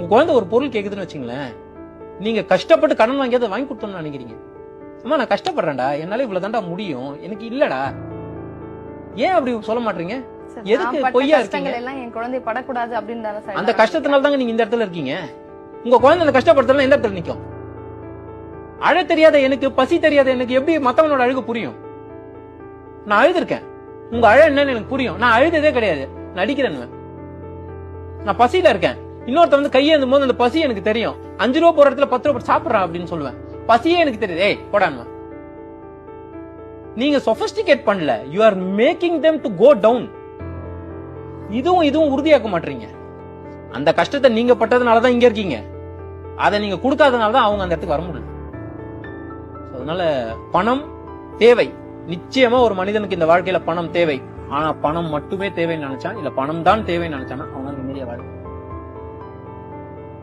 உங்க குழந்தை ஒரு பொருள் கேக்குதுன்னு வச்சுங்களேன், நீங்க கஷ்டப்பட்டு கடன் வாங்கி அதை வாங்கி கொடுத்தோம்னு நினைக்கிறீங்க. அம்மா நான் கஷ்டப்படுறேன்டா, என்னால இவ்வளவு தாண்டா முடியும், எனக்கு இல்லடா. ஏன் அப்படி சொல்ல மாட்டீங்க? எதுக்கு பொய்யா இருக்கீங்க? என் குழந்தை படக்கூடாது அப்படின்னு அந்த கஷ்டத்தினால தாங்க நீங்க இந்த இடத்துல இருக்கீங்க. உங்க குழந்தை அந்த கஷ்டப்படுறதுல எந்த இடத்துல நிக்கும்? அழ தெரியாத எனக்கு, பசி தெரியாத எனக்கு எப்படி மத்தவனோட அழுகு புரியும்? நான் அழுதுருக்கேன், உங்க அழ என்னன்னு எனக்கு புரியும். நான் அழுததே கிடையாது, நடிக்கிறேன்னு. நான் பசியில இருக்கேன், இன்னொருத்த வந்து கையேந்தும் போது அந்த பசி எனக்கு தெரியும். 5 ரூபா போற இடத்துல 10 ரூபா சாப்பிடுறான் அப்படின்னு சொல்லுவேன். பசியே எனக்கு தெரியுது, ஏய் போடான்னு. நீங்க சொபிஸ்டிகேட் பண்ணல, you are making them to go down. இதுவும் உறுதியாக்க மாட்டீங்க. அந்த கஷ்டத்தை நீங்க பட்டதுனாலதான் இங்க இருக்கீங்க, அதை நீங்க கொடுக்காதனாலதான் அவங்க அந்த இடத்துக்கு வர முடியல. அதனால பணம் தேவை, நிச்சயமா ஒரு மனிதனுக்கு இந்த வாழ்க்கையில பணம் தேவை. ஆனா பணம் மட்டுமே தேவைன்னு நினைச்சா, இல்ல பணம் தான் தேவைன்னு நினைச்சானா அவனால நிம்மதியா வாழ